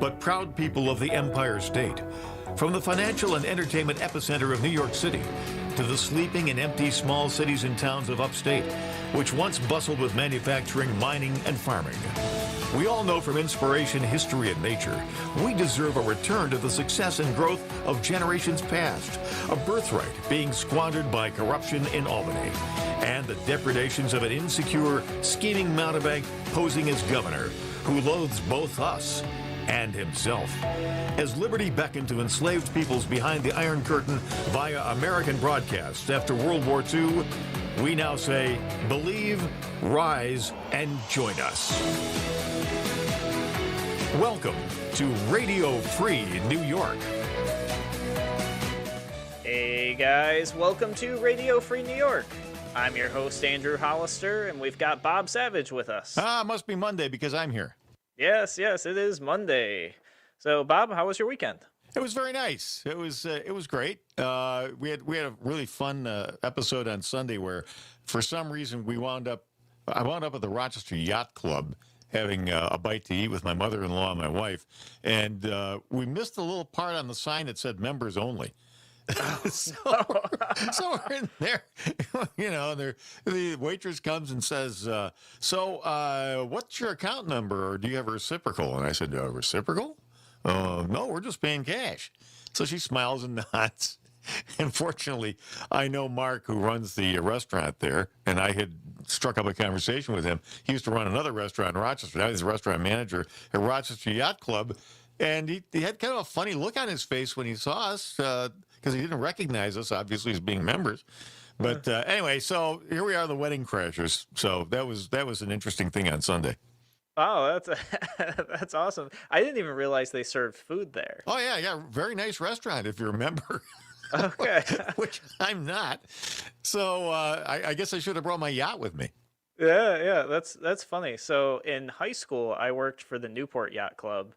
but proud people of the Empire State. From the financial and entertainment epicenter of New York City to the sleeping and empty small cities and towns of upstate, which once bustled with manufacturing, mining, and farming. We all know from inspiration, history, and nature, we deserve a return to the success and growth of generations past, a birthright being squandered by corruption in Albany, and the depredations of an insecure, scheming mountebank posing as governor, who loathes both us and himself. As liberty beckoned to enslaved peoples behind the Iron Curtain via American broadcasts after World War II, we now say, believe, rise, and join us. Welcome to Radio Free New York. Hey guys, welcome to Radio Free New York. I'm your host, Andrew Hollister, and we've got Bob Savage with us. Must be Monday because I'm here. Yes, it is Monday. So, Bob, how was your weekend? It was very nice. It was great. We had a really fun episode on Sunday where, for some reason, I wound up at the Rochester Yacht Club having a bite to eat with my mother-in-law and my wife, and we missed a little part on the sign that said members only. So we're in there, the waitress comes and says, what's your account number, or do you have a reciprocal? And I said, reciprocal? No, we're just paying cash. So she smiles and nods. And fortunately, I know Mark, who runs the restaurant there, and I had struck up a conversation with him. He used to run another restaurant in Rochester. Now he's a restaurant manager at Rochester Yacht Club. And he had kind of a funny look on his face when he saw us, because he didn't recognize us, obviously, as being members. But anyway, so here we are, the Wedding Crashers. So that was an interesting thing on Sunday. Oh, that's awesome. I didn't even realize they served food there. Oh, yeah. Very nice restaurant if you're a member. Okay. Which I'm not. So I guess I should have brought my yacht with me. Yeah, that's funny. So in high school, I worked for the Newport Yacht Club,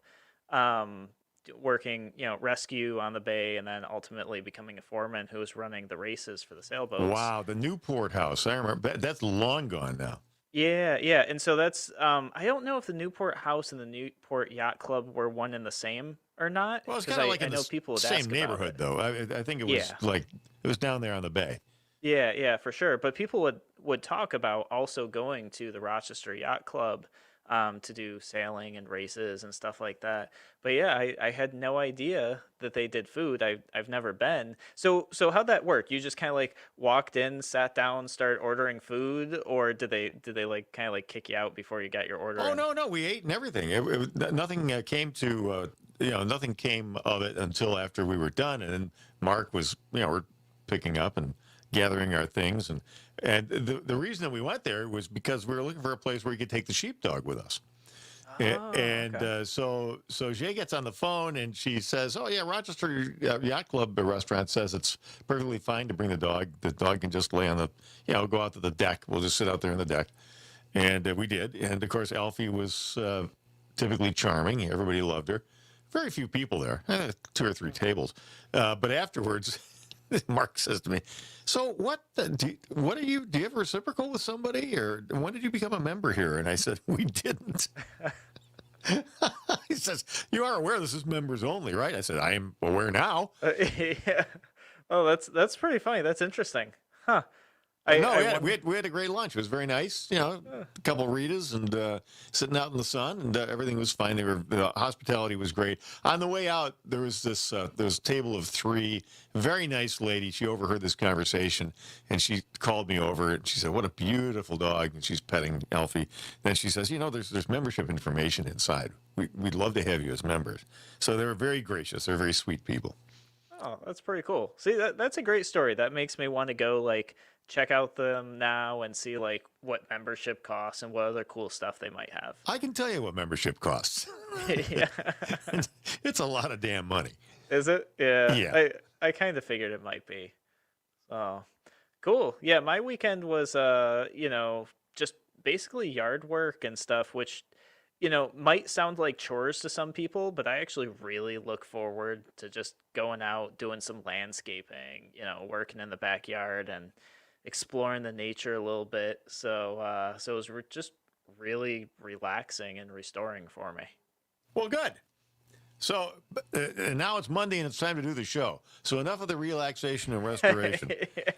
working, rescue on the bay, and then ultimately becoming a foreman who was running the races for the sailboats. Wow, the Newport House. I remember. That's long gone now. Yeah. And so that's, I don't know if the Newport House and the Newport Yacht Club were one and the same or not. Well, it's kind of like in the same neighborhood, though. I think it was it was down there on the bay. Yeah, for sure. But people would talk about also going to the Rochester Yacht Club to do sailing and races and stuff like that. But yeah, I had no idea that they did food. I've never been. So how'd that work? You just kind of like walked in, sat down, started ordering food, or did they like kind of like kick you out before you got your order? Oh, no, we ate and everything. Nothing came to nothing came of it until after we were done, and then Mark was we're picking up and gathering our things, and the reason that we went there was because we were looking for a place where we could take the sheepdog with us. Okay. So Jay gets on the phone and she says, "Oh yeah, Rochester Yacht Club restaurant says it's perfectly fine to bring the dog. The dog can just lay on the, go out to the deck. We'll just sit out there on the deck." And we did. And of course, Alfie was typically charming. Everybody loved her. Very few people there, 2 or 3 tables. But afterwards, Mark says to me, "So do you have a reciprocal with somebody, or when did you become a member here?" And I said, "We didn't." He says, "You are aware this is members only, right?" I said, "I am aware now." Yeah. Oh, that's pretty funny. That's interesting. Huh. We had a great lunch. It was very nice. A couple of Ritas and sitting out in the sun, and everything was fine. The hospitality was great. On the way out, there was this table of 3, very nice lady. She overheard this conversation, and she called me over, and she said, "What a beautiful dog," and she's petting Alfie. Then she says, "There's membership information inside. We'd love to have you as members." So they were very gracious. They're very sweet people. Oh, that's pretty cool. See, that's a great story. That makes me want to go check out them now and see what membership costs and what other cool stuff they might have. I can tell you what membership costs. Yeah. It's a lot of damn money. Is it? Yeah. Yeah. I kind of figured it might be. Oh, cool. Yeah, my weekend was just basically yard work and stuff, which might sound like chores to some people, but I actually really look forward to just going out, doing some landscaping, working in the backyard and exploring the nature a little bit. So it was just really relaxing and restoring for me. Well, good. So and now it's Monday and it's time to do the show. So enough of the relaxation and restoration.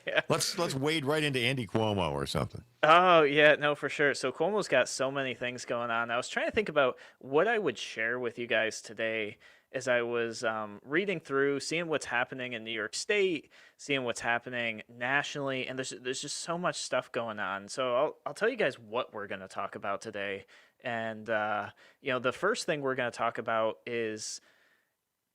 Yeah. Let's wade right into Andy Cuomo or something. Oh, yeah, no, for sure. So Cuomo's got so many things going on. I was trying to think about what I would share with you guys today as I was reading through, seeing what's happening in New York State, seeing what's happening nationally, and there's just so much stuff going on. So I'll tell you guys what we're going to talk about today. And the first thing we're going to talk about is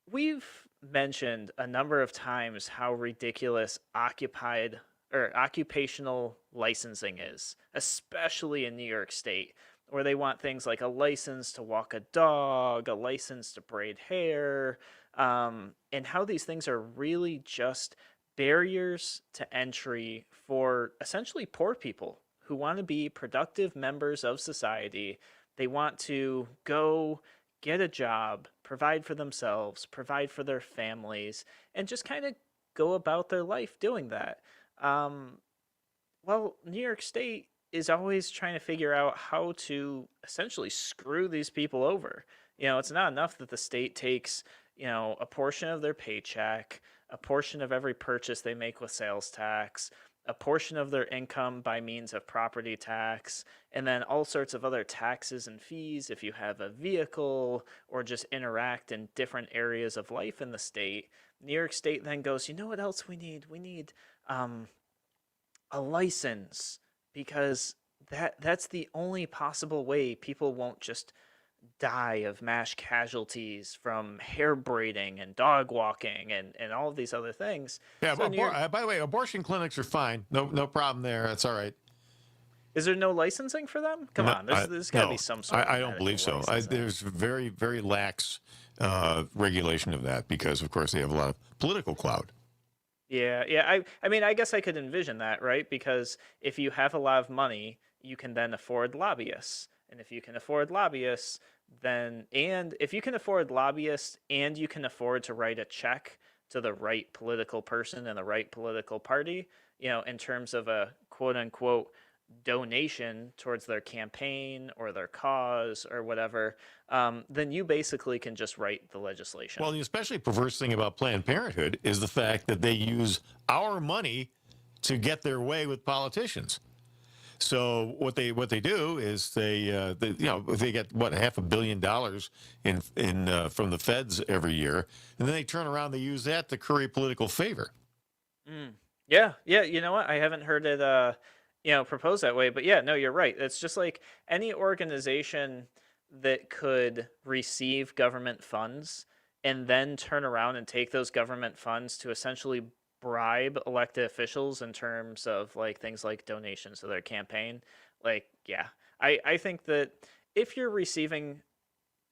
we've mentioned a number of times how ridiculous occupied or occupational licensing is, especially in New York State, where they want things like a license to walk a dog, a license to braid hair, and how these things are really just barriers to entry for essentially poor people who want to be productive members of society. They want to go get a job, provide for themselves, provide for their families, and just kind of go about their life doing that. Um, well, New York State is always trying to figure out how to essentially screw these people over. It's not enough that the state takes, a portion of their paycheck, a portion of every purchase they make with sales tax, a portion of their income by means of property tax, and then all sorts of other taxes and fees if you have a vehicle or just interact in different areas of life in the state. New York State then goes, you know what else we need? We need a license, because that's the only possible way people won't just die of mass casualties from hair braiding and dog walking and all of these other things. Yeah. So By the way, abortion clinics are fine. No problem there. That's all right. is there no licensing for them? Come No, on, there's got to be some sort of I don't believe so. licensing. There's very, very lax regulation of that because, of course, they have a lot of political clout. Yeah, yeah. I mean, I guess I could envision that, right? Because if you have a lot of money, you can then afford lobbyists. And if you can afford lobbyists, and if you can afford lobbyists and you can afford to write a check to the right political person and the right political party, in terms of a quote unquote donation towards their campaign or their cause or whatever, then you basically can just write the legislation. Well, the especially perverse thing about Planned Parenthood is the fact that they use our money to get their way with politicians. So what they do is they get what $500 million in from the feds every year, and then they turn around, they use that to curry political favor. Yeah, yeah. You know what? I haven't heard it proposed that way, but yeah, no, you're right. It's just like any organization that could receive government funds and then turn around and take those government funds to essentially bribe elected officials in terms of like things like donations to their campaign. Like, yeah, I think that if you're receiving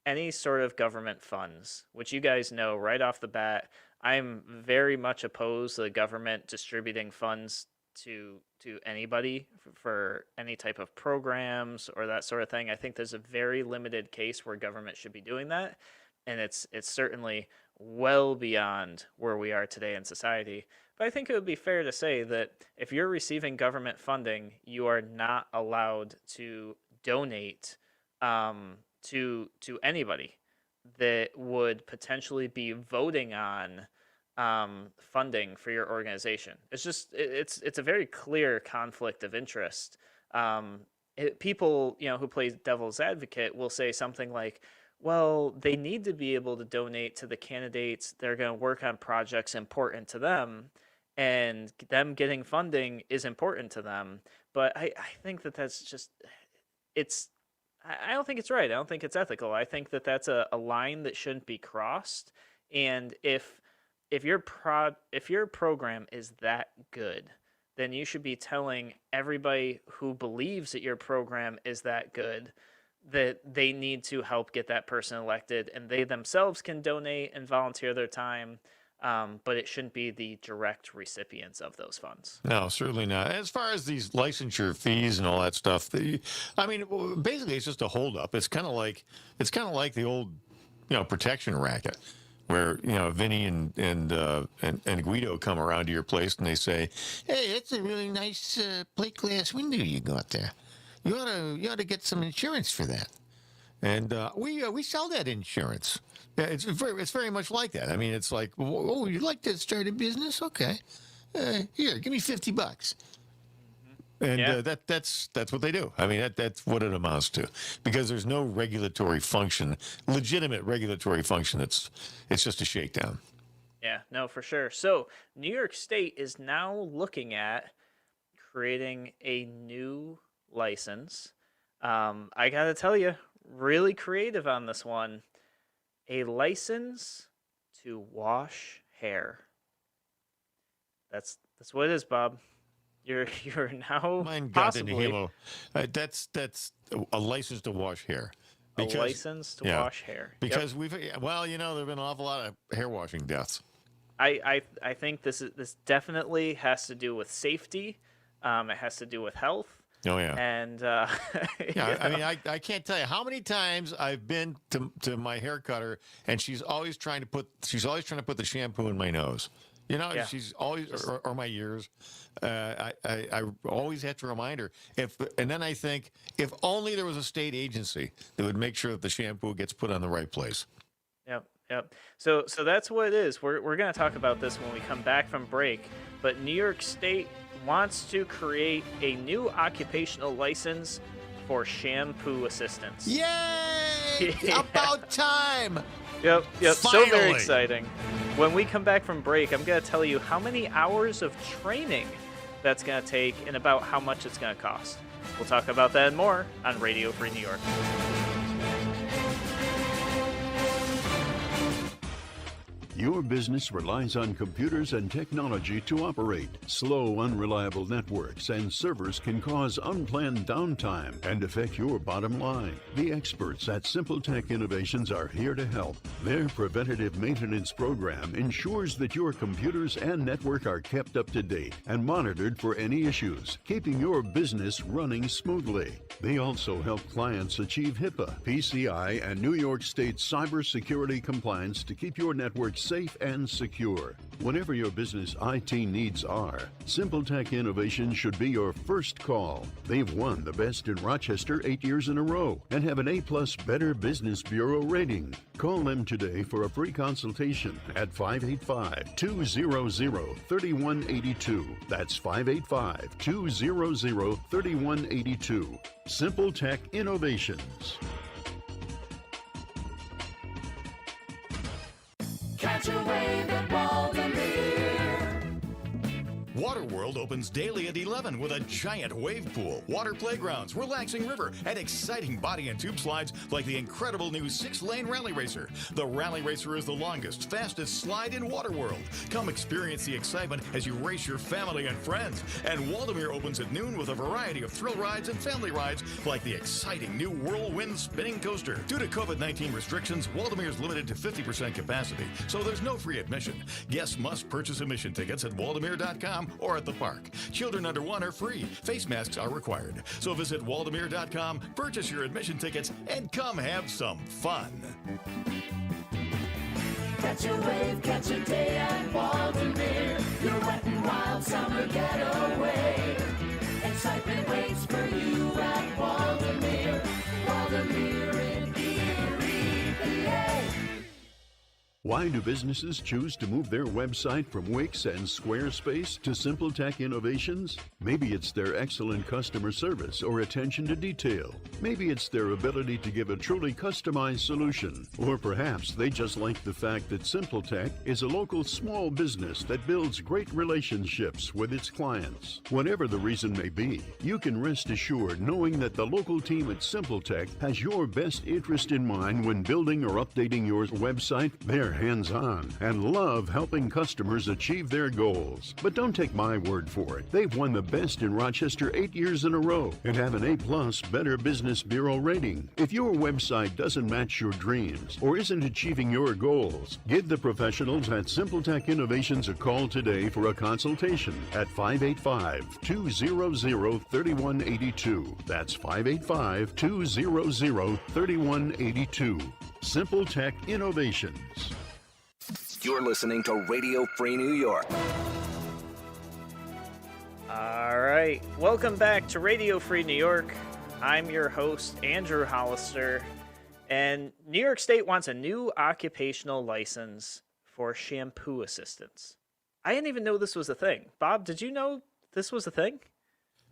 any sort of government funds, which you guys know right off the bat, I'm very much opposed to the government distributing funds to anybody for any type of programs or that sort of thing. I think there's a very limited case where government should be doing that, and it's certainly well beyond where we are today in society. But I think it would be fair to say that if you're receiving government funding, you are not allowed to donate to anybody that would potentially be voting on funding for your organization. It's a very clear conflict of interest. People who play devil's advocate will say something like, well, they need to be able to donate to the candidates. They're going to work on projects important to them, and them getting funding is important to them. But I think that's just, I don't think it's right. I don't think it's ethical. I think that's a line that shouldn't be crossed. And if your program is that good, then you should be telling everybody who believes that your program is that good that they need to help get that person elected, and they themselves can donate and volunteer their time, but it shouldn't be the direct recipients of those funds. No, certainly not. As far as these licensure fees and all that stuff, basically it's just a holdup. It's kind of like the old, protection racket, where Vinny and Guido come around to your place and they say, "Hey, that's a really nice plate glass window you got there. You ought to get some insurance for that." And we sell that insurance. Yeah, it's very much like that. I mean, it's like, oh, you'd like to start a business? Okay, here, give me $50. And that's what they do. I mean, that's what it amounts to, because there's no regulatory function, legitimate regulatory function. It's just a shakedown. Yeah, no, for sure. So New York State is now looking at creating a new license. I gotta tell you, really creative on this one. A license to wash hair. That's what it is, Bob. You're now Mein Gott, possibly in Halo. That's a license to wash hair. a license to wash hair. Because there've been an awful lot of hair washing deaths. I think this definitely has to do with safety. It has to do with health. Oh yeah. And I mean, I can't tell you how many times I've been to my hair cutter, and she's always trying to put the shampoo in my nose. You know, she's always or my ears. I always have to remind her. And then I think, if only there was a state agency that would make sure that the shampoo gets put on the right place. Yep. So that's what it is. We're going to talk about this when we come back from break. But New York State wants to create a new occupational license for shampoo assistants. Yay! About time! Yep. Finally. So very exciting. When we come back from break, I'm going to tell you how many hours of training that's going to take and about how much it's going to cost. We'll talk about that and more on Radio Free New York. Your business relies on computers and technology to operate. Slow, unreliable networks and servers can cause unplanned downtime and affect your bottom line. The experts at Simple Tech Innovations are here to help. Their preventative maintenance program ensures that your computers and network are kept up to date and monitored for any issues, keeping your business running smoothly. They also help clients achieve HIPAA, PCI, and New York State cybersecurity compliance to keep your network safe and secure. Whatever your business IT needs are, Simple Tech Innovations should be your first call. They've won the Best in Rochester 8 years in a row and have an A+ Better Business Bureau rating. Call them today for a free consultation at 585-200-3182. That's 585-200-3182. Simple Tech Innovations. Catch a wave at Waldameer. Waterworld opens daily at 11 with a giant wave pool, water playgrounds, relaxing river, and exciting body and tube slides like the incredible new 6-lane Rally Racer. The Rally Racer is the longest, fastest slide in Waterworld. Come experience the excitement as you race your family and friends. And Waldameer opens at noon with a variety of thrill rides and family rides like the exciting new Whirlwind spinning coaster. Due to COVID-19 restrictions, Waldameer is limited to 50% capacity, so there's no free admission. Guests must purchase admission tickets at waldameer.com or at the park. Children under 1 are free. Face masks are required. So visit waldameer.com, purchase your admission tickets, and come have some fun. Catch a wave, catch a day at Waldameer. Your wet and wild summer getaway. Excitement waits for you at Waldameer. Waldameer in Erie, PA. Why do businesses choose to move their website from Wix and Squarespace to Simple Tech Innovations? Maybe it's their excellent customer service or attention to detail. Maybe it's their ability to give a truly customized solution. Or perhaps they just like the fact that Simple Tech is a local small business that builds great relationships with its clients. Whatever the reason may be, you can rest assured knowing that the local team at Simple Tech has your best interest in mind when building or updating your website. They're hands-on and love helping customers achieve their goals. But don't take my word for it. They've won the Best in Rochester 8 years in a row and have an A+ Better Business Bureau rating. If your website doesn't match your dreams or isn't achieving your goals, give the professionals at Simple Tech Innovations a call today for a consultation at 585-200-3182. That's 585-200-3182. Simple Tech Innovations. You're listening to Radio Free New York. All right. Welcome back to Radio Free New York. I'm your host, Andrew Hollister. And New York State wants a new occupational license for shampoo assistants. I didn't even know this was a thing. Bob, did you know this was a thing?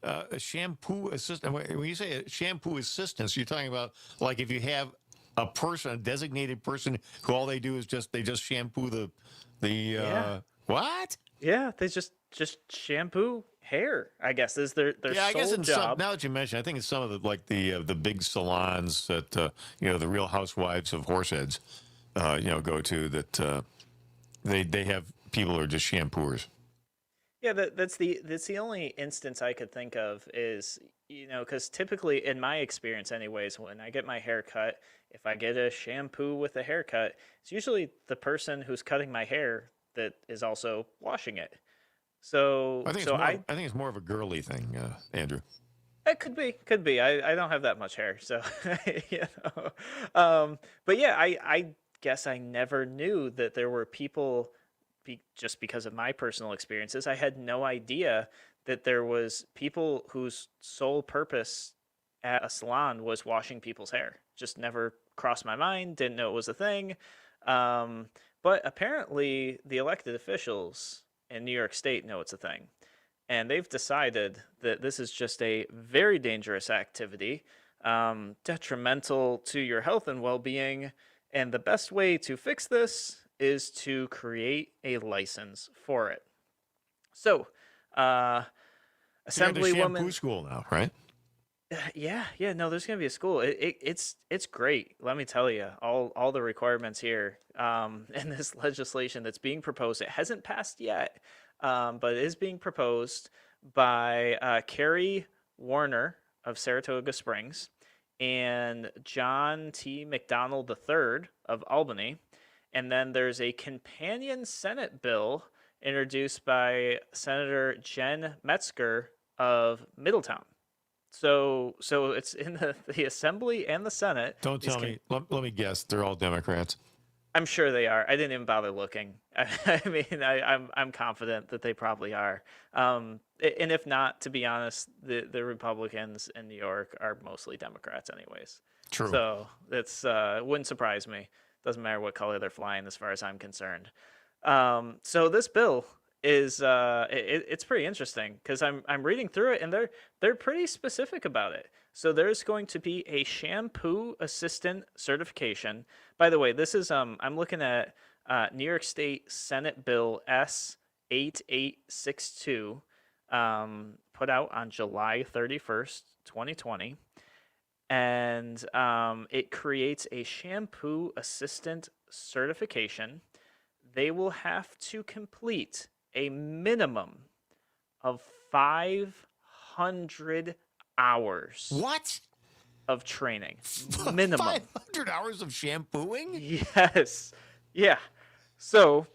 A shampoo assistant. When you say a shampoo assistance, you're talking about like if you have a person, a designated person, who all they do is they just shampoo the what? Yeah, they just shampoo hair, I guess, is their I guess sole in job. some, now that you mention, I think it's some of the big salons that the Real Housewives of Horseheads go to that they have people who are just shampooers. Yeah, that's the only instance I could think of is, because typically in my experience anyways, when I get my hair cut, if I get a shampoo with a haircut, it's usually the person who's cutting my hair that is also washing it. So I think it's more of a girly thing, Andrew. it could be. I don't have that much hair, so you know. But yeah, I guess I never knew that there were people. Just because of my personal experiences, I had no idea that there was people whose sole purpose at a salon was washing people's hair. Just never crossed my mind. Didn't know it was a thing. But apparently, the elected officials in New York State know it's a thing. And they've decided that this is just a very dangerous activity, detrimental to your health and well-being. And the best way to fix this is to create a license for it. So, Assemblywoman shampoo Assemblywoman, school now, right? yeah, no, there's gonna be a school. It's great. Let me tell you, all the requirements here, in this legislation that's being proposed. It hasn't passed yet, but it is being proposed by Carrie Warner of Saratoga Springs and John T. McDonald III of Albany. And then there's a companion Senate bill introduced by Senator Jen Metzger of Middletown. So it's in the Assembly and the Senate. Don't tell me. Let me guess. They're all Democrats. I'm sure they are. I didn't even bother looking. I mean, I'm confident that they probably are. And if not, to be honest, the Republicans in New York are mostly Democrats, anyways. True. So it's wouldn't surprise me. Doesn't matter what color they're flying, as far as I'm concerned. So this bill is it's pretty interesting because I'm reading through it and they're pretty specific about it. So there's going to be a shampoo assistant certification. By the way, this is I'm looking at New York State Senate Bill S8862, put out on July 31st, 2020. And it creates a shampoo assistant certification. They will have to complete a minimum of 500 hours What? of training. Minimum. 500 hours of shampooing? Yes. Yeah. So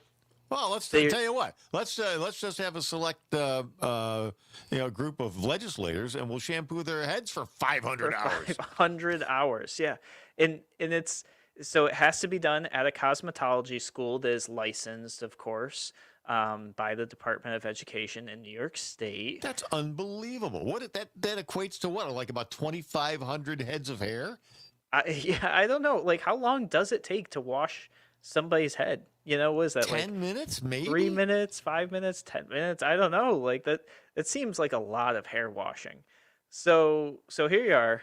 Well, let's tell you what. Let's just have a select group of legislators, and we'll shampoo their heads for 500 hours. 500 hours, yeah. And it's so it has to be done at a cosmetology school that is licensed, of course, by the Department of Education in New York State. That's unbelievable. That equates to what? Like about 2,500 heads of hair? I don't know. Like, how long does it take to wash somebody's head? What is that? 10 minutes, maybe? 3 minutes, 5 minutes, 10 minutes? I don't know. Like that. It seems like a lot of hair washing. So here you are.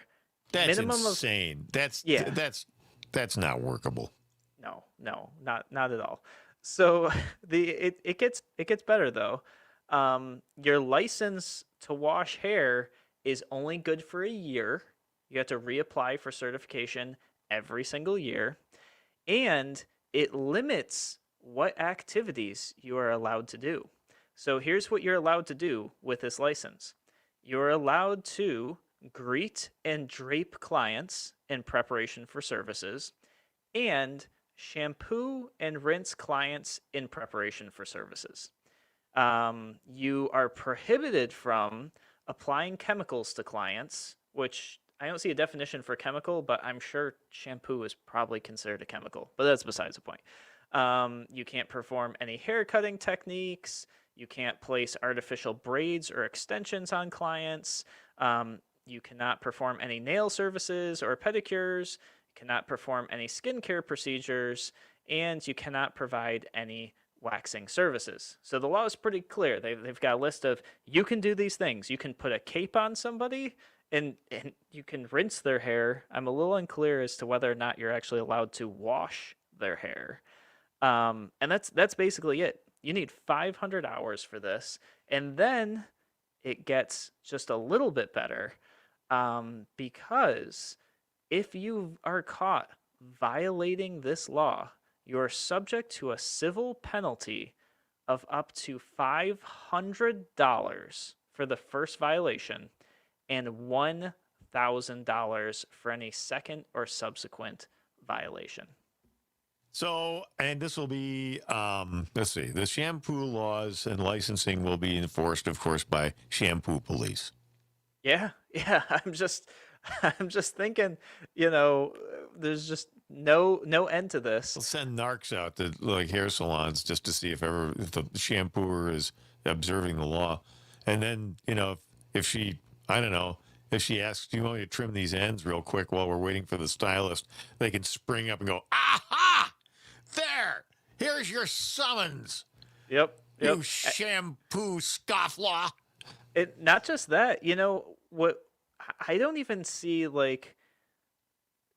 That's minimum insane. That's not workable. No, not at all. So it gets better though. Your license to wash hair is only good for a year. You have to reapply for certification every single year, and it limits what activities you are allowed to do. So here's what you're allowed to do with this license. You're allowed to greet and drape clients in preparation for services, and shampoo and rinse clients in preparation for services. You are prohibited from applying chemicals to clients, which I don't see a definition for chemical, but I'm sure shampoo is probably considered a chemical, but that's besides the point. You can't perform any hair cutting techniques. You can't place artificial braids or extensions on clients. You cannot perform any nail services or pedicures. you cannot perform any skincare procedures, and you cannot provide any waxing services. So the law is pretty clear. They've got a list of, you can do these things. You can put a cape on somebody, and you can rinse their hair. I'm a little unclear as to whether or not you're actually allowed to wash their hair. And that's basically it. You need 500 hours for this, and then it gets just a little bit better, because if you are caught violating this law, you are subject to a civil penalty of up to $500 for the first violation and $1,000 for any second or subsequent violation. So, and this will be, let's see, the shampoo laws and licensing will be enforced, of course, by shampoo police. Yeah. I'm just thinking, there's just no end to this. We'll send narcs out to like hair salons just to see if the shampooer is observing the law. And then, if she, I don't know, if she asks, do you want me to trim these ends real quick while we're waiting for the stylist, they can spring up and go, aha! There! Here's your summons. Yep. You shampoo scofflaw. Not just that, what I don't even see, like,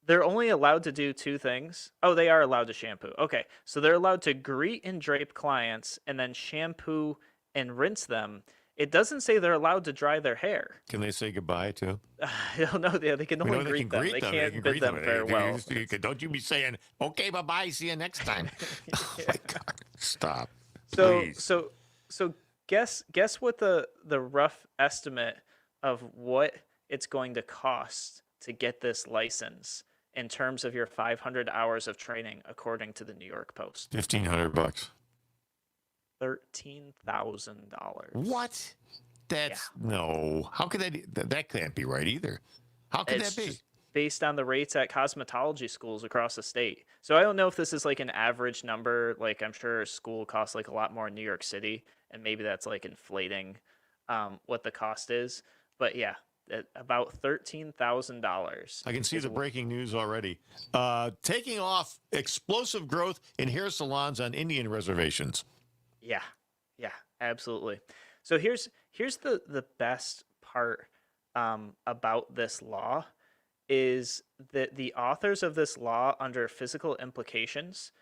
they're only allowed to do two things. Oh, they are allowed to shampoo. Okay, so they're allowed to greet and drape clients and then shampoo and rinse them. It doesn't say they're allowed to dry their hair. Can they say goodbye too? I don't know. They can only greet them. They can't bid them farewell. Don't you be saying, okay, bye-bye, see you next time. Oh, my God. Stop. So Please. so guess what the rough estimate of what it's going to cost to get this license in terms of your 500 hours of training, according to the New York Post. $1,500. $13,000. What? That's no. How could that can't be right either. How could that be? Just based on the rates at cosmetology schools across the state. So I don't know if this is like an average number. Like, I'm sure a school costs like a lot more in New York City, and maybe that's like inflating what the cost is. But yeah, about $13,000. I can see the breaking news already. Taking off, explosive growth in hair salons on Indian reservations. Yeah, absolutely. So here's the best part about this law is that the authors of this law, under physical implications,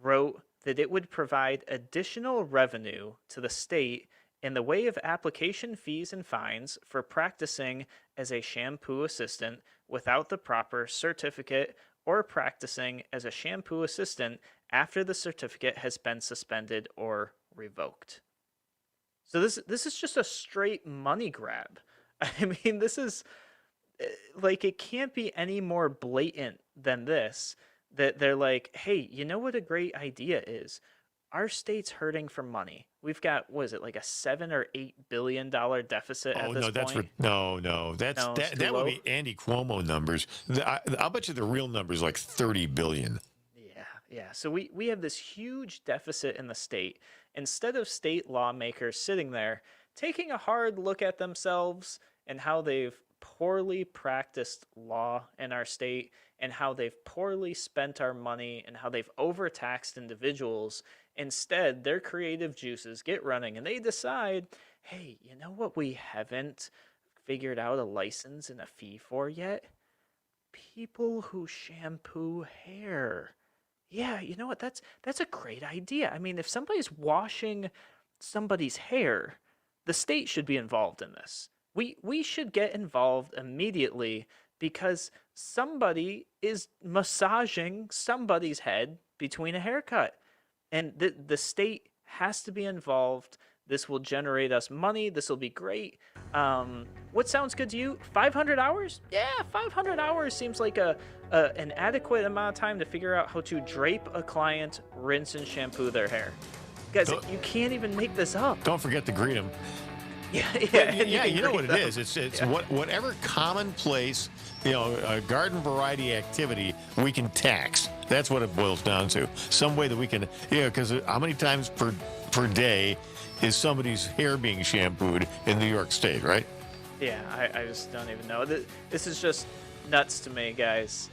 wrote that it would provide additional revenue to the state in the way of application fees and fines for practicing as a shampoo assistant without the proper certificate, or practicing as a shampoo assistant after the certificate has been suspended or revoked. So this is just a straight money grab. I mean, this is like, it can't be any more blatant than this, that they're like, hey, you know what a great idea is? Our state's hurting for money. We've got, what is it, like a $7 or $8 billion deficit at this point? That would be Andy Cuomo numbers. I'll bet you the real number is like 30 billion. Yeah. So we have this huge deficit in the state. Instead of state lawmakers sitting there taking a hard look at themselves and how they've poorly practiced law in our state, and how they've poorly spent our money, and how they've overtaxed individuals, instead their creative juices get running and they decide, hey, you know what we haven't figured out a license and a fee for yet? People who shampoo hair. Yeah, you know what? That's a great idea. I mean, if somebody's washing somebody's hair, the state should be involved in this. We should get involved immediately, because somebody is massaging somebody's head between a haircut. And the state has to be involved. This will generate us money. This will be great. What sounds good to you? 500 hours? Yeah, 500 hours seems like an adequate amount of time to figure out how to drape a client, rinse and shampoo their hair. Guys, you can't even make this up. Don't forget to greet them. Yeah. You know what it is. It's whatever commonplace, garden variety activity we can tax. That's what it boils down to. Some way that we can, because how many times per day is somebody's hair being shampooed in New York State, right? Yeah, I just don't even know. This is just nuts to me, guys.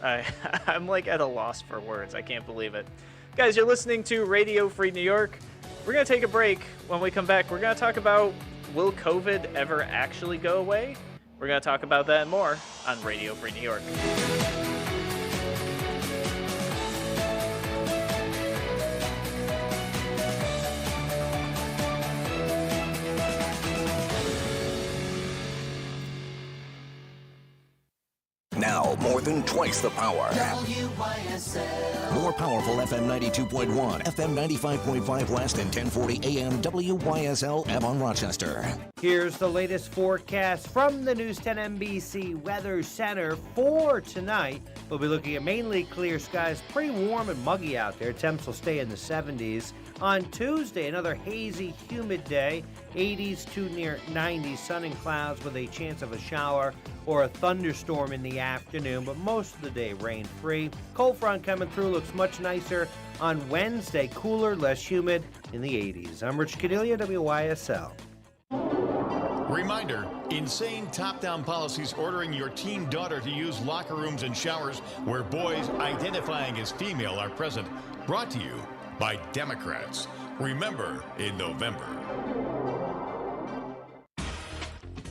I'm like at a loss for words. I can't believe it. Guys, you're listening to Radio Free New York. We're going to take a break. When we come back, we're going to talk about, will COVID ever actually go away? We're going to talk about that and more on Radio Free New York. Now, more than twice the power. WYSL. More powerful FM 92.1, FM 95.5 West, and 1040 AM WYSL Avon Rochester. Here's the latest forecast from the News 10 NBC Weather Center for tonight. We'll be looking at mainly clear skies, pretty warm and muggy out there. Temps will stay in the 70s. On Tuesday, another hazy, humid day, 80s to near 90s, sun and clouds with a chance of a shower or a thunderstorm in the afternoon, but most of the day rain-free. Cold front coming through looks much nicer on Wednesday, cooler, less humid in the 80s. I'm Rich Cordelia, WYSL. Reminder, insane top-down policies ordering your teen daughter to use locker rooms and showers where boys identifying as female are present. Brought to you by Democrats. Remember in November.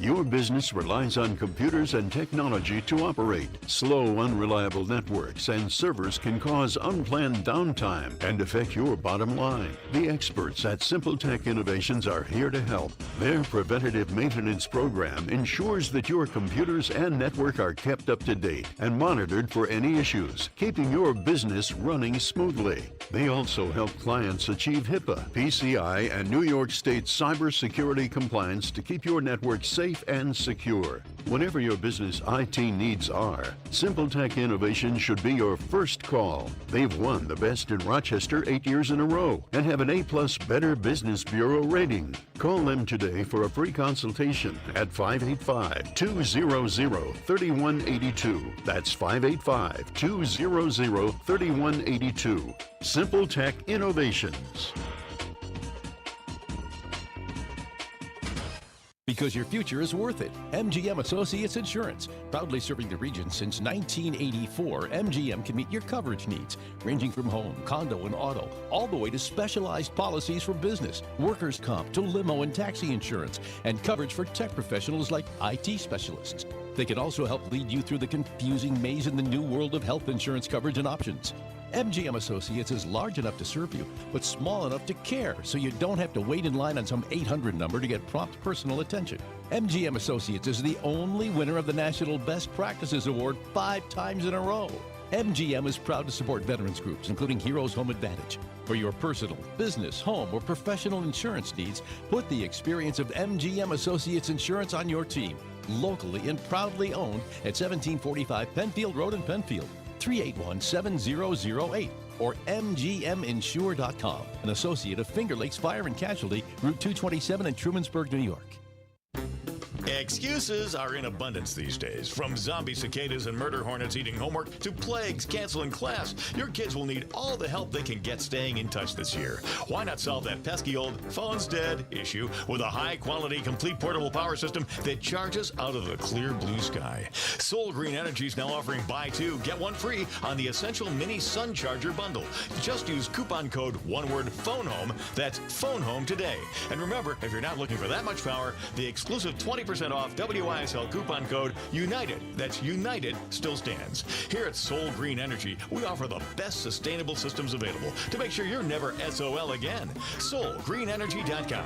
Your business relies on computers and technology to operate. Slow, unreliable networks and servers can cause unplanned downtime and affect your bottom line. The experts at Simple Tech Innovations are here to help. Their preventative maintenance program ensures that your computers and network are kept up to date and monitored for any issues, keeping your business running smoothly. They also help clients achieve HIPAA, PCI, and New York State cybersecurity compliance to keep your network safe and secure. Whatever your business IT needs are, Simple Tech Innovations should be your first call. They've won the Best in Rochester 8 years in a row and have an A+ Better Business Bureau rating. Call them today for a free consultation at 585-200-3182. That's 585-200-3182. Simple Tech Innovations. Because your future is worth it. Mgm Associates Insurance. Proudly serving the region since 1984, Mgm can meet your coverage needs, ranging from home, condo, and auto, all the way to specialized policies for business, workers' comp, to limo and taxi insurance, and coverage for tech professionals like IT specialists. They can also help lead you through the confusing maze in the new world of health insurance coverage and options. Mgm Associates is large enough to serve you, but small enough to care, so you don't have to wait in line on some 800 number to get prompt personal attention. MGM Associates is the only winner of the National Best Practices Award 5 times in a row. MGM is proud to support veterans groups, including Heroes Home Advantage. For your personal, business, home, or professional insurance needs, put the experience of MGM Associates Insurance on your team. Locally and proudly owned at 1745 Penfield Road in Penfield. 381-7008 or mgminsure.com, an associate of Finger Lakes Fire and Casualty, Route 227 in Trumansburg, New York. Excuses are in abundance these days. From zombie cicadas and murder hornets eating homework to plagues canceling class, your kids will need all the help they can get staying in touch this year. Why not solve that pesky old phone's dead issue with a high-quality, complete portable power system that charges out of the clear blue sky? Soul Green Energy is now offering buy two, get one free on the Essential Mini Sun Charger Bundle. Just use coupon code PHONE HOME. That's PHONE HOME today. And remember, if you're not looking for that much power, the exclusive 20% off WISL coupon code UNITED, that's UNITED, still stands. Here at Soul Green Energy, we offer the best sustainable systems available to make sure you're never SOL again. SoulGreenEnergy.com.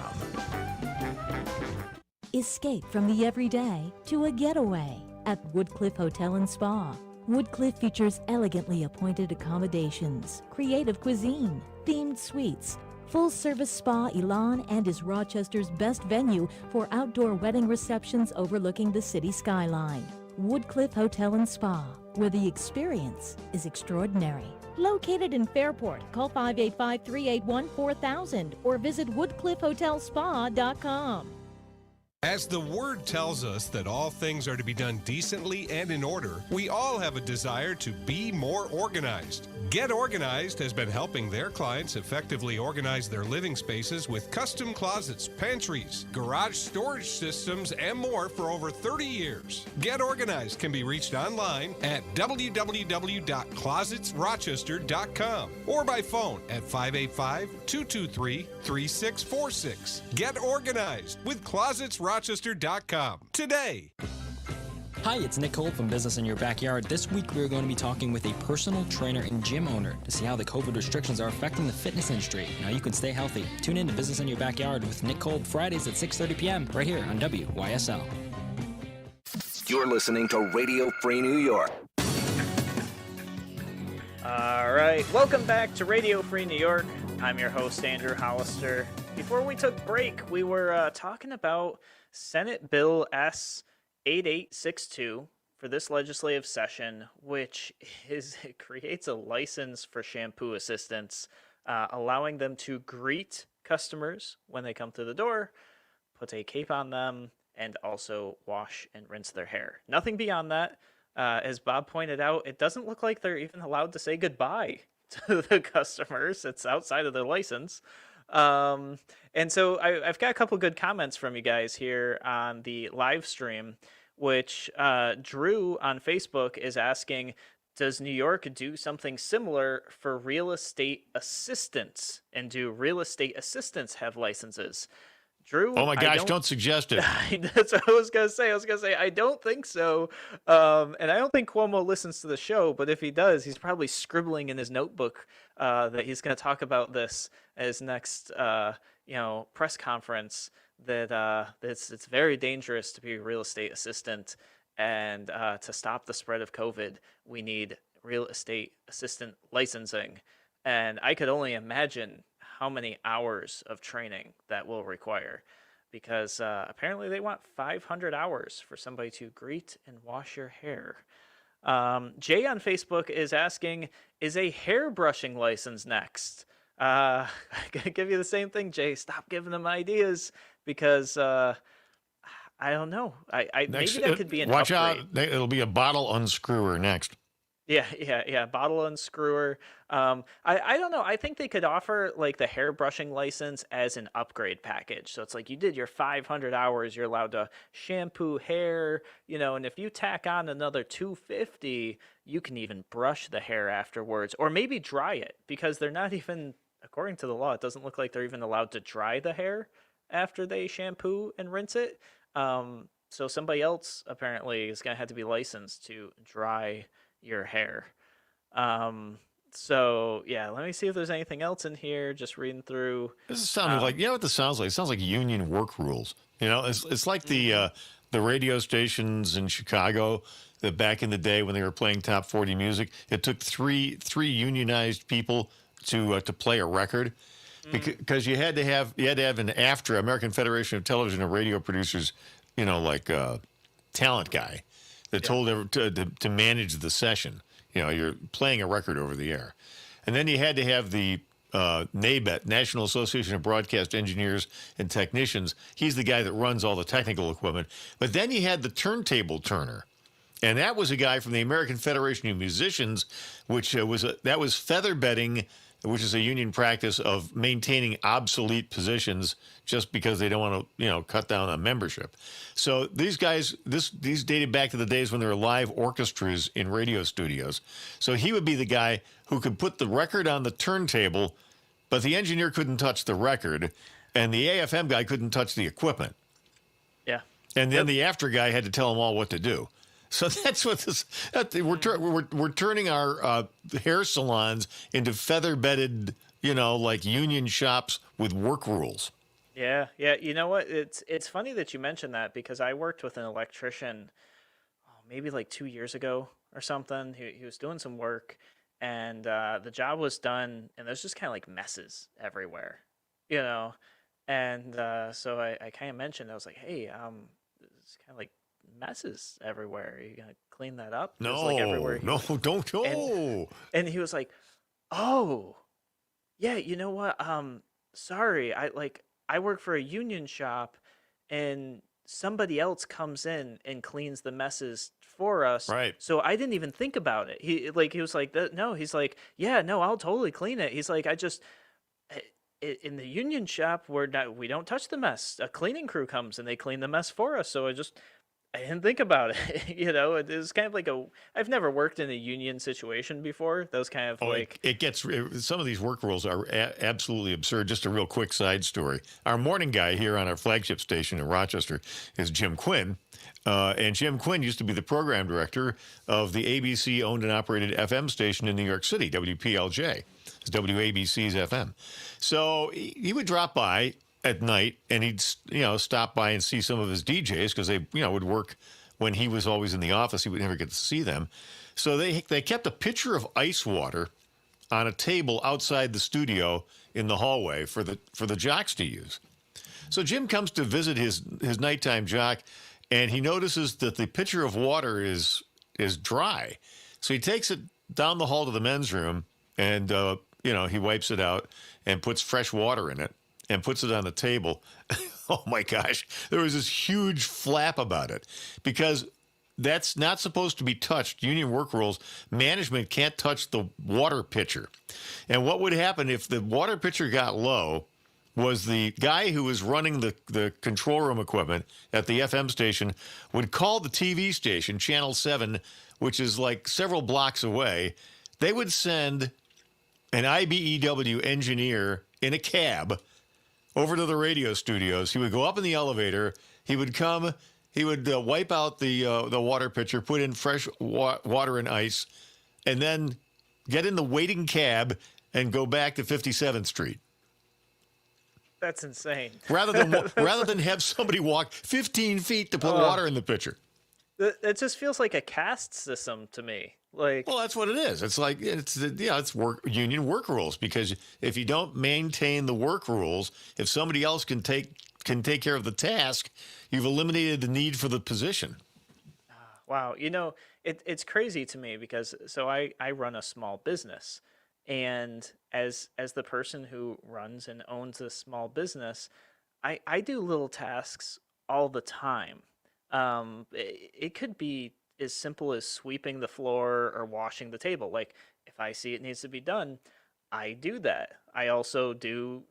Escape from the everyday to a getaway at Woodcliff Hotel and Spa. Woodcliff features elegantly appointed accommodations, creative cuisine, themed suites, full-service spa Elan, and is Rochester's best venue for outdoor wedding receptions overlooking the city skyline. Woodcliff Hotel and Spa, where the experience is extraordinary. Located in Fairport, call 585-381-4000 or visit woodcliffhotelspa.com. As the word tells us that all things are to be done decently and in order, we all have a desire to be more organized. Get Organized has been helping their clients effectively organize their living spaces with custom closets, pantries, garage storage systems, and more for over 30 years. Get Organized can be reached online at www.closetsrochester.com or by phone at 585-223-3646. Get Organized with closetsrochester.com today. Hi, it's Nick Cole from Business in Your Backyard. This week we're going to be talking with a personal trainer and gym owner to see how the COVID restrictions are affecting the fitness industry and how you can stay healthy. Tune in to Business in Your Backyard with Nick Cole Fridays at 6:30 p.m. right here on WYSL. You're listening to Radio Free New York. All right, welcome back to Radio Free New York. I'm your host, Andrew Hollister. Before we took break, we were talking about Senate Bill S-8862 for this legislative session, which it creates a license for shampoo assistants, allowing them to greet customers when they come through the door, put a cape on them, and also wash and rinse their hair. Nothing beyond that. As Bob pointed out, it doesn't look like they're even allowed to say goodbye to the customers. It's outside of their license. And so I've got a couple good comments from you guys here on the live stream, which Drew on Facebook is asking, does New York do something similar for real estate assistants? And do real estate assistants have licenses? Drew, oh my gosh, don't suggest it. That's what I was going to say. I don't think so. And I don't think Cuomo listens to the show, but if he does, he's probably scribbling in his notebook that he's going to talk about this at his next press conference, that it's very dangerous to be a real estate assistant, and to stop the spread of COVID, we need real estate assistant licensing. And I could only imagine how many hours of training that will require, because apparently they want 500 hours for somebody to greet and wash your hair. Jay on Facebook is asking, is a hair brushing license next? I gotta give you the same thing, Jay. Stop giving them ideas, because I don't know. Maybe that could be an watch upgrade. out, it'll be a bottle unscrewer next. Yeah. Bottle unscrewer. I don't know. I think they could offer like the hair brushing license as an upgrade package. So it's like you did your 500 hours, you're allowed to shampoo hair, and if you tack on another 250, you can even brush the hair afterwards, or maybe dry it, because they're not even, according to the law, it doesn't look like they're even allowed to dry the hair after they shampoo and rinse it. So somebody else apparently is going to have to be licensed to dry your hair. So yeah, let me see if there's anything else in here. Just reading through. This is sounding like, what this sounds like? It sounds like union work rules. It's like the radio stations in Chicago that back in the day when they were playing top 40 music, it took three unionized people to play a record, because you had to have an AFTRA, American Federation of Television and Radio Producers, talent guy that told to manage the session. You're playing a record over the air. And then you had to have the NABET, National Association of Broadcast Engineers and Technicians. He's the guy that runs all the technical equipment. But then you had the turntable turner. And that was a guy from the American Federation of Musicians, which was feather bedding, which is a union practice of maintaining obsolete positions just because they don't want to, cut down on membership. So these guys, these dated back to the days when there were live orchestras in radio studios. So he would be the guy who could put the record on the turntable, but the engineer couldn't touch the record, and the AFM guy couldn't touch the equipment. Yeah. And then the after guy had to tell them all what to do. So that's what this. We're turning our hair salons into feather-bedded, like union shops with work rules. Yeah. You know what? It's funny that you mentioned that, because I worked with an electrician, maybe like 2 years ago or something. He was doing some work, and the job was done, and there's just kind of like messes everywhere, And so I kind of mentioned, I was like, hey, it's kind of like messes everywhere. Are you gonna clean that up? No, like everywhere don't go. And he was like, oh, yeah, you know what? Sorry, I work for a union shop, and somebody else comes in and cleans the messes for us. Right. So I didn't even think about it. He was like, no, he's like, yeah, no, I'll totally clean it. He's like, in the union shop, we don't touch the mess. A cleaning crew comes and they clean the mess for us. So I didn't think about it. It was kind of like I've never worked in a union situation before. That was kind of like. It gets, some of these work rules are absolutely absurd. Just a real quick side story. Our morning guy here on our flagship station in Rochester is Jim Quinn. And Jim Quinn used to be the program director of the ABC owned and operated FM station in New York City, WPLJ. It's WABC's FM. So he would drop by at night, and he'd stop by and see some of his DJs because they would work when he was always in the office. He would never get to see them. So they kept a pitcher of ice water on a table outside the studio in the hallway for the jocks to use. So Jim comes to visit his nighttime jock, and he notices that the pitcher of water is dry. So he takes it down the hall to the men's room, and he wipes it out and puts fresh water in it and puts it on the table. Oh my gosh, there was this huge flap about it because that's not supposed to be touched. Union work rules, management can't touch the water pitcher. And what would happen if the water pitcher got low was the guy who was running the control room equipment at the FM station would call the TV station, Channel 7, which is like several blocks away. They would send an IBEW engineer in a cab over to the radio studios. He would go up in the elevator. He would come. He would wipe out the water pitcher, put in fresh water and ice, and then get in the waiting cab and go back to 57th Street. That's insane. Rather than have somebody walk 15 feet to put water in the pitcher. It just feels like a caste system to me. Like, well, that's what it is. It's like it's union work rules, because if you don't maintain the work rules, if somebody else can take care of the task, you've eliminated the need for the position. Wow, it's crazy to me because I run a small business, and as the person who runs and owns a small business, I do little tasks all the time. It could be as simple as sweeping the floor or washing the table. Like, if I see it needs to be done, I do that. I also do,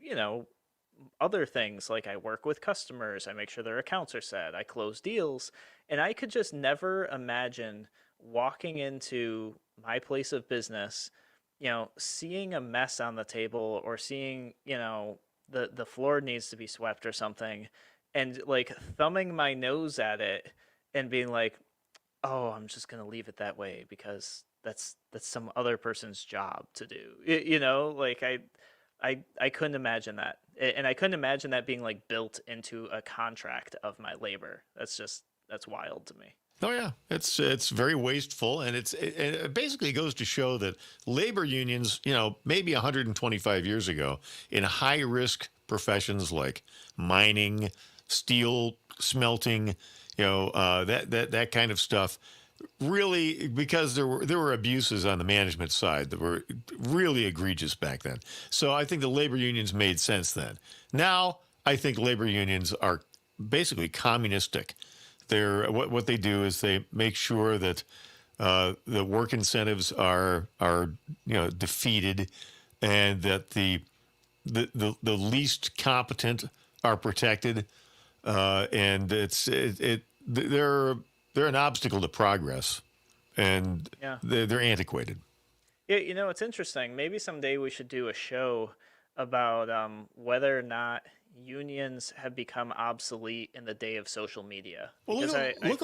other things, like I work with customers, I make sure their accounts are set, I close deals, and I could just never imagine walking into my place of business, seeing a mess on the table or seeing, the floor needs to be swept or something, and like thumbing my nose at it and being like, oh, I'm just going to leave it that way because that's some other person's job to do. Like I couldn't imagine that. And I couldn't imagine that being like built into a contract of my labor. That's wild to me. Oh yeah, it's very wasteful, and it basically goes to show that labor unions, maybe 125 years ago, in high risk professions like mining, steel smelting, that kind of stuff, really, because there were abuses on the management side that were really egregious back then. So I think the labor unions made sense then. Now I think labor unions are basically communistic. They're what they do is they make sure that the work incentives are defeated, and that the least competent are protected, and they're an obstacle to progress, and they're antiquated. Yeah, it's interesting. Maybe someday we should do a show about whether or not unions have become obsolete in the day of social media. Because look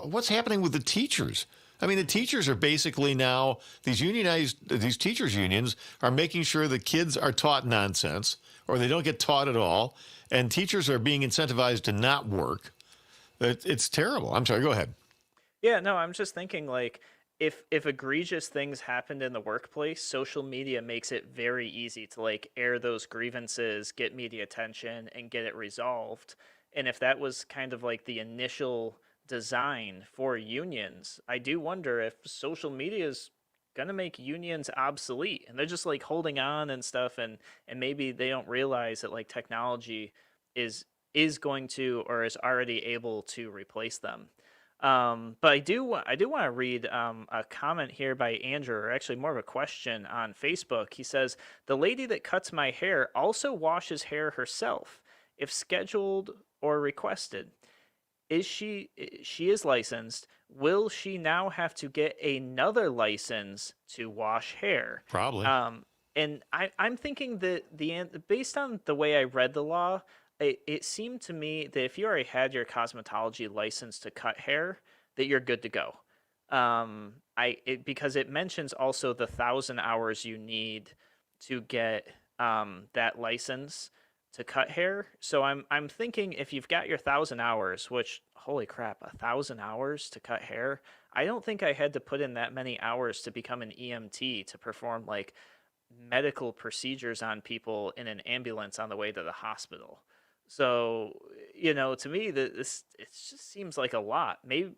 what's happening with the teachers. I mean, the teachers are basically now, these teachers unions are making sure the kids are taught nonsense, or they don't get taught at all, and teachers are being incentivized to not work. It's terrible. I'm sorry, go ahead. Yeah, no, I'm just thinking, like, if egregious things happened in the workplace, social media makes it very easy to like air those grievances, get media attention, and get it resolved. And if that was kind of like the initial design for unions, I do wonder if social media is gonna make unions obsolete, and they're just like holding on and stuff, and maybe they don't realize that like technology is is going to or is already able to replace them. But I do want to read a comment here by Andrew, or actually more of a question on Facebook. He says, "The lady that cuts my hair also washes hair herself, if scheduled or requested. She is licensed. Will she now have to get another license to wash hair?" Probably. And I'm thinking that based on the way I read the law, it seemed to me that if you already had your cosmetology license to cut hair, that you're good to go. Because it mentions also the 1,000 hours you need to get that license to cut hair. So I'm thinking if you've got your 1,000 hours, which holy crap, 1,000 hours to cut hair. I don't think I had to put in that many hours to become an EMT to perform like medical procedures on people in an ambulance on the way to the hospital. So, to me, it just seems like a lot. Maybe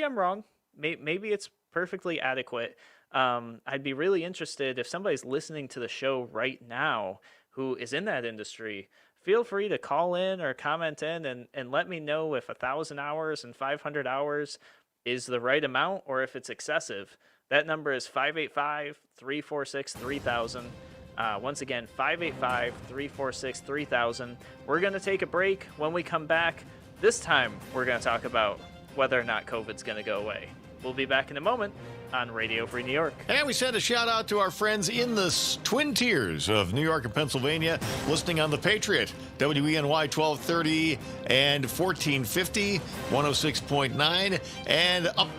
I'm wrong. Maybe it's perfectly adequate. I'd be really interested if somebody's listening to the show right now who is in that industry. Feel free to call in or comment in and let me know if 1,000 hours and 500 hours is the right amount or if it's excessive. That number is 585-346-3000. Once again, 585-346-3000. We're going to take a break. When we come back, this time we're going to talk about whether or not COVID's going to go away. We'll be back in a moment on Radio Free New York. And we send a shout out to our friends in the Twin Tiers of New York and Pennsylvania, listening on The Patriot, WENY 1230 and 1450, 106.9, and up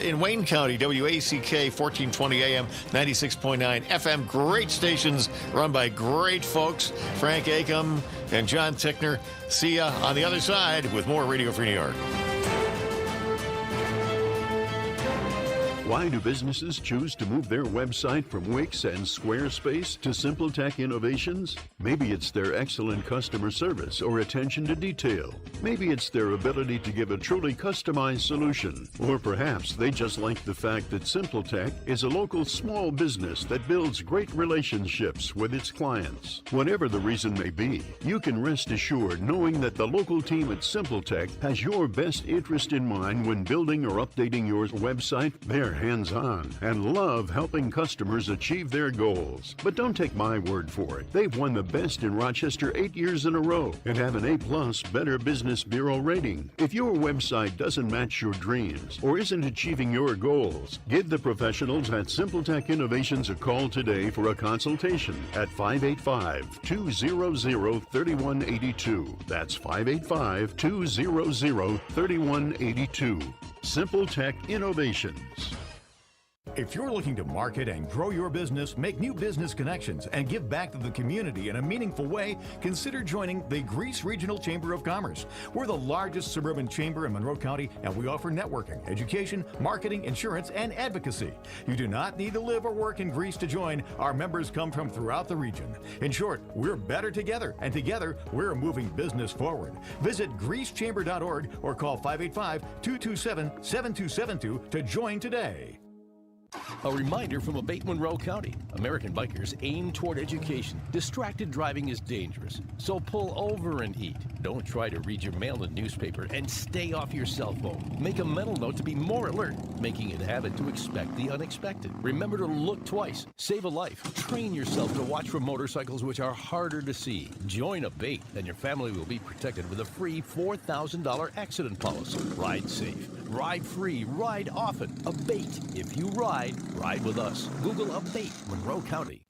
in Wayne County, WACK 1420 AM, 96.9 FM. Great stations run by great folks, Frank Acom and John Tickner. See ya on the other side with more Radio Free New York. Why do businesses choose to move their website from Wix and Squarespace to SimpleTech Innovations? Maybe it's their excellent customer service or attention to detail. Maybe it's their ability to give a truly customized solution. Or perhaps they just like the fact that SimpleTech is a local small business that builds great relationships with its clients. Whatever the reason may be, you can rest assured knowing that the local team at SimpleTech has your best interest in mind when building or updating your website. They're hands-on and love helping customers achieve their goals. But don't take my word for it. They've won the best in Rochester 8 years in a row and have an A+ Better Business Bureau rating. If your website doesn't match your dreams or isn't achieving your goals, give the professionals at SimpleTech Innovations a call today for a consultation at 585-200-3182. That's 585-200-3182. SimpleTech Innovations. If you're looking to market and grow your business, make new business connections, and give back to the community in a meaningful way, consider joining the Greece Regional Chamber of Commerce. We're the largest suburban chamber in Monroe County, and we offer networking, education, marketing, insurance, and advocacy. You do not need to live or work in Greece to join. Our members come from throughout the region. In short, we're better together, and together, we're moving business forward. Visit greecechamber.org or call 585-227-7272 to join today. A reminder from Abate Monroe County. American bikers aim toward education. Distracted driving is dangerous, so pull over and eat. Don't try to read your mail and newspaper, and stay off your cell phone. Make a mental note to be more alert, making it a habit to expect the unexpected. Remember to look twice. Save a life. Train yourself to watch for motorcycles which are harder to see. Join Abate, and your family will be protected with a free $4,000 accident policy. Ride safe. Ride free. Ride often. Abate. If you ride with us. Google Abate Monroe County.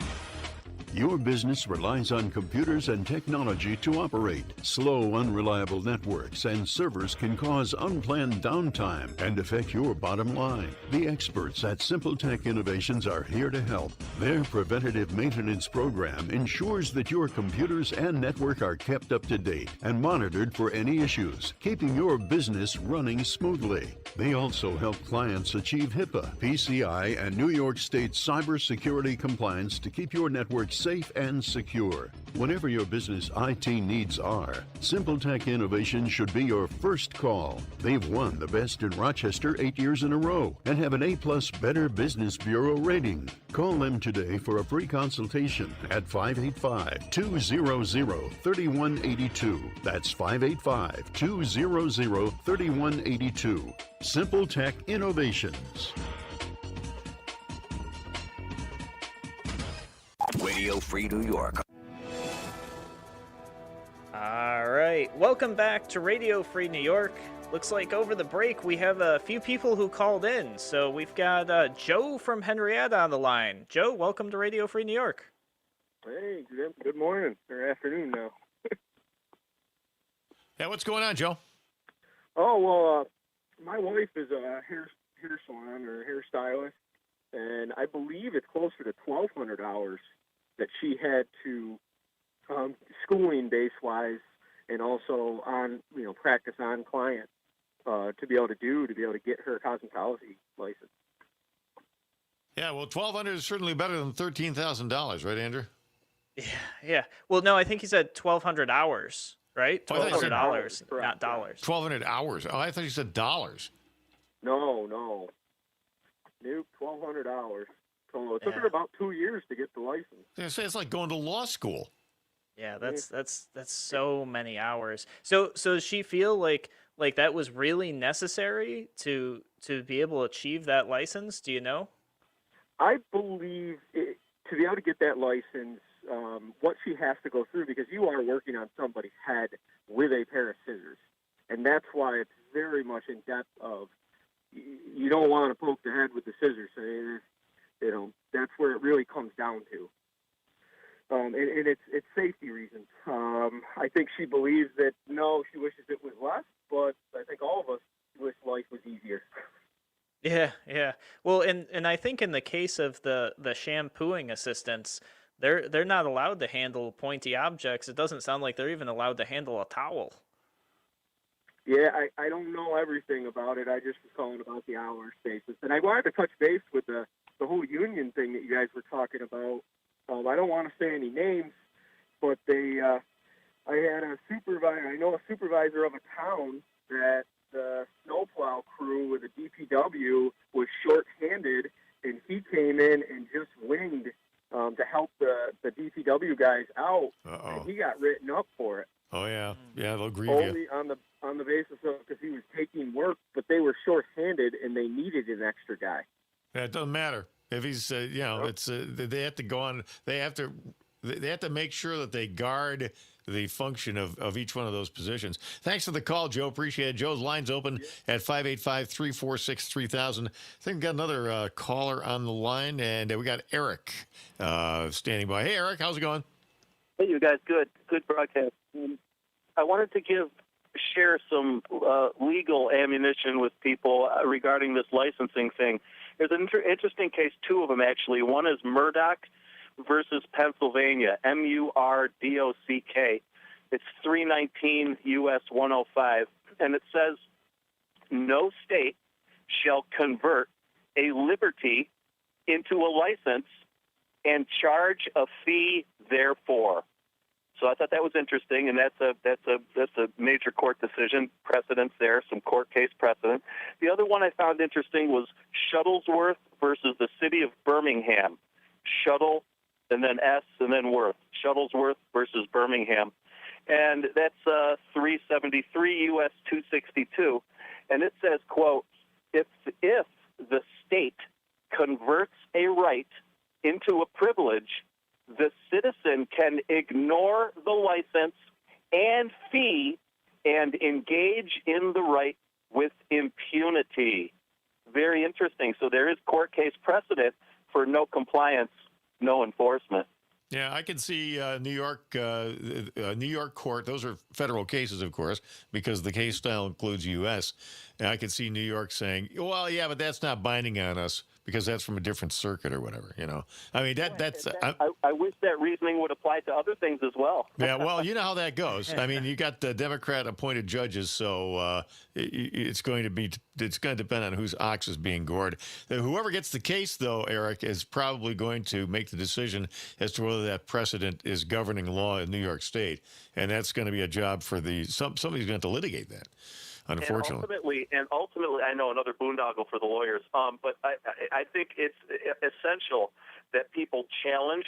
Your business relies on computers and technology to operate. Slow, unreliable networks and servers can cause unplanned downtime and affect your bottom line. The experts at SimpleTech Innovations are here to help. Their preventative maintenance program ensures that your computers and network are kept up to date and monitored for any issues, keeping your business running smoothly. They also help clients achieve HIPAA, PCI, and New York State cybersecurity compliance to keep your network safe and secure. Whenever your business IT needs are, SimpleTech Innovation should be your first call. They've won the Best in Rochester 8 years in a row and have an A+ Better Business Bureau rating. Call them today for a free consultation at 585-200-3182. That's 585-200-3182. SimpleTech Innovations. Radio Free New York. All right, welcome back to Radio Free New York. Looks like over the break we have a few people who called in. So we've got Joe from Henrietta on the line. Joe, welcome to Radio Free New York. Hey, good morning or afternoon now. Yeah, what's going on, Joe? Oh, well, my wife is a hair salon or hairstylist, and I believe it's closer to 1,200 hours that she had to schooling base-wise and also on, practice on client to be able to get her cosmetology license. Yeah, well, $1,200 is certainly better than $13,000, right, Andrew? Yeah. Well, no, I think he said 1,200 hours, right? Oh, I thought you said $1,200, correct. not dollars. 1,200 hours. Oh, I thought you said dollars. No. Nope, 1,200 hours. So it took her about 2 years to get the license. It's like going to law school. Yeah, that's so many hours. So does she feel like that was really necessary to be able to achieve that license? Do you know? I believe to be able to get that license, what she has to go through, because you are working on somebody's head with a pair of scissors, and that's why it's very much in depth of you don't want to poke the head with the scissors. That's where it really comes down to. And it's safety reasons. I think she believes that, no, she wishes it was less, but I think all of us wish life was easier. Yeah. Well, and I think in the case of the shampooing assistants, they're not allowed to handle pointy objects. It doesn't sound like they're even allowed to handle a towel. Yeah, I don't know everything about it. I just was calling about the hours basis. And I wanted to touch base with the whole union thing that you guys were talking about. I don't want to say any names, but I had a supervisor. I know a supervisor of a town that the snowplow crew with the DPW was short-handed, and he came in and just winged to help the DPW guys out, and he got written up for it. Oh yeah, they'll grieve Only you. on the basis of because he was taking work, but they were short-handed and they needed an extra guy. Yeah, it doesn't matter if he's it's they have to go on. They have to make sure that they guard the function of each one of those positions. Thanks for the call, Joe. Appreciate it. Joe's line's open at 585-346-3000. I think we got another caller on the line, and we got Eric standing by. Hey, Eric, how's it going? Hey, you guys. Good broadcast. I wanted to share some legal ammunition with people regarding this licensing thing. There's an interesting case, two of them actually. One is Murdoch versus Pennsylvania, Murdock. It's 319 U.S. 105, and it says, no state shall convert a liberty into a license and charge a fee therefor. So I thought that was interesting, and that's a major court decision, precedents there, some court case precedent. The other one I found interesting was Shuttlesworth versus the City of Birmingham. Shuttle, and then S, and then Worth. Shuttlesworth versus Birmingham. And that's 373 U.S. 262. And it says, quote, if the state converts a right into a privilege, the citizen can ignore the license and fee and engage in the right with impunity. Very interesting. So there is court case precedent for no compliance, no enforcement. Yeah, I can see New York court. Those are federal cases, of course, because the case style includes U.S. And I can see New York saying, well, yeah, but that's not binding on us because that's from a different circuit or whatever. I mean that's. I wish that reasoning would apply to other things as well. Yeah, well, you know how that goes. I mean, you got the Democrat-appointed judges, so it's going to depend on whose ox is being gored. Whoever gets the case, though, Eric, is probably going to make the decision as to whether that precedent is governing law in New York State, and that's going to be a job for somebody's going to have to litigate that. Unfortunately. And ultimately, I know another boondoggle for the lawyers, but I think it's essential that people challenge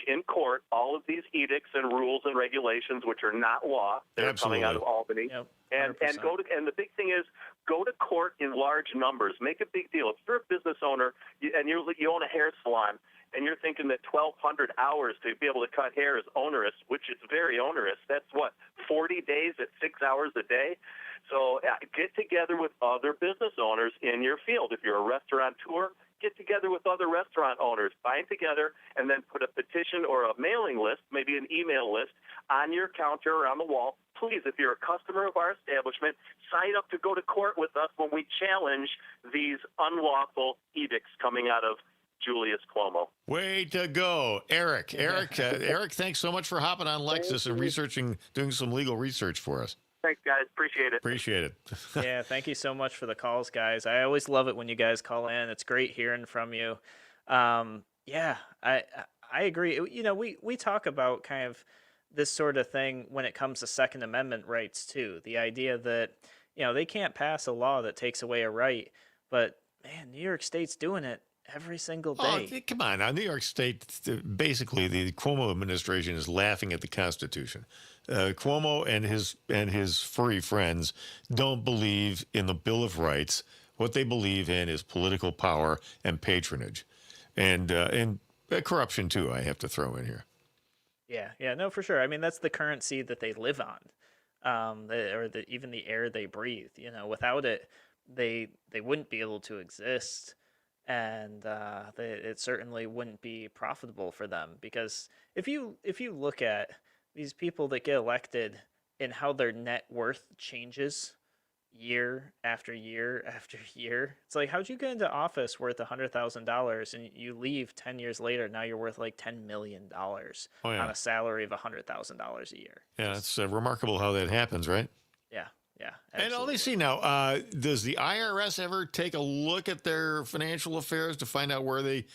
in court all of these edicts and rules and regulations which are not law that are coming out of Albany. Yep, and the big thing is go to court in large numbers. Make a big deal. If you're a business owner and you own a hair salon and you're thinking that 1,200 hours to be able to cut hair is onerous, which is very onerous, that's 40 days at 6 hours a day? So get together with other business owners in your field. If you're a restaurateur, get together with other restaurant owners, bind together, and then put a petition or a mailing list, maybe an email list, on your counter or on the wall. Please, if you're a customer of our establishment, sign up to go to court with us when we challenge these unlawful edicts coming out of Julius Cuomo. Way to go, Eric. Eric, thanks so much for hopping on Lexus and doing some legal research for us. Thanks, guys. Appreciate it. Yeah, thank you so much for the calls, guys. I always love it when you guys call in. It's great hearing from you. Yeah, I agree. We talk about kind of this sort of thing when it comes to Second Amendment rights too. The idea that they can't pass a law that takes away a right, but man, New York State's doing it every single day. Oh, come on. Now, New York State, basically, the Cuomo administration is laughing at the Constitution. Cuomo and his furry friends don't believe in the Bill of Rights. What they believe in is political power and patronage, and corruption too. I have to throw in here. Yeah, no, for sure. I mean, that's the currency that they live on, even the air they breathe. Without it, they wouldn't be able to exist. And it certainly wouldn't be profitable for them, because if you look at these people that get elected and how their net worth changes year after year after year, it's like, how'd you get into office worth $100,000 and you leave 10 years later, now you're worth like $10 million on a salary of $100,000 a year? Yeah, it's remarkable how that happens, right? Yeah. And all they see now, does the IRS ever take a look at their financial affairs to find out where they,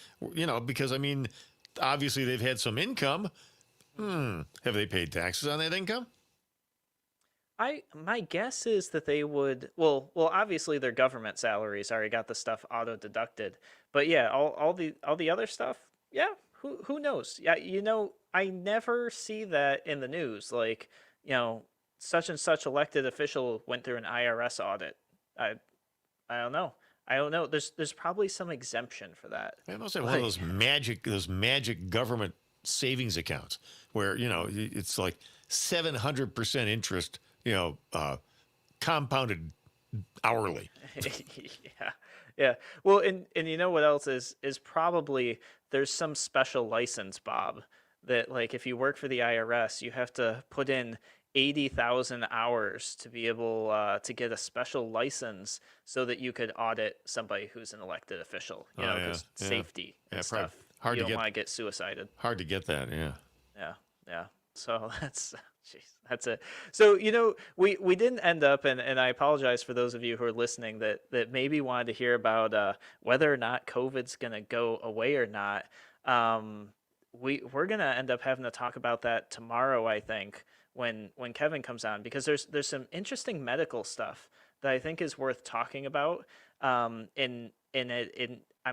because, I mean, obviously they've had some income. Have they paid taxes on that income? My guess is that they would, well, obviously their government salaries already got the stuff auto deducted. But yeah, all the other stuff, yeah, who knows? Yeah, I never see that in the news. Like, such and such elected official went through an IRS audit. I don't know. There's probably some exemption for that. They must have one of those magic government savings accounts where it's like 700% interest, compounded hourly. Yeah. Well, and what else is probably there's some special license, Bob, that like if you work for the IRS, you have to put in 80,000 hours to be able to get a special license so that you could audit somebody who's an elected official. Safety and stuff. You don't want to get suicided. Hard to get that, yeah. Yeah. So that's it. So, we didn't end up, and I apologize for those of you who are listening that maybe wanted to hear about whether or not COVID's going to go away or not. We're going to end up having to talk about that tomorrow, I think, when Kevin comes on, because there's some interesting medical stuff that I think is worth talking about. I'm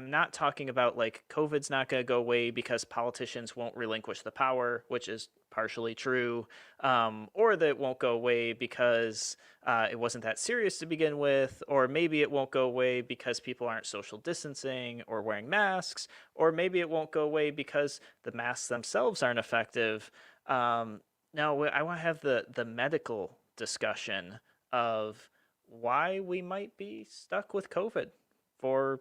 not talking about like COVID's not going to go away because politicians won't relinquish the power, which is partially true, or that it won't go away because it wasn't that serious to begin with, or maybe it won't go away because people aren't social distancing or wearing masks, or maybe it won't go away because the masks themselves aren't effective. No, I want to have the medical discussion of why we might be stuck with COVID for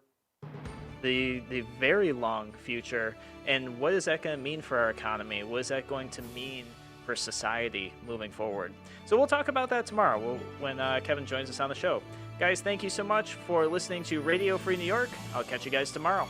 the very long future, and what is that going to mean for our economy? What is that going to mean for society moving forward? So we'll talk about that tomorrow when Kevin joins us on the show. Guys, thank you so much for listening to Radio Free New York. I'll catch you guys tomorrow.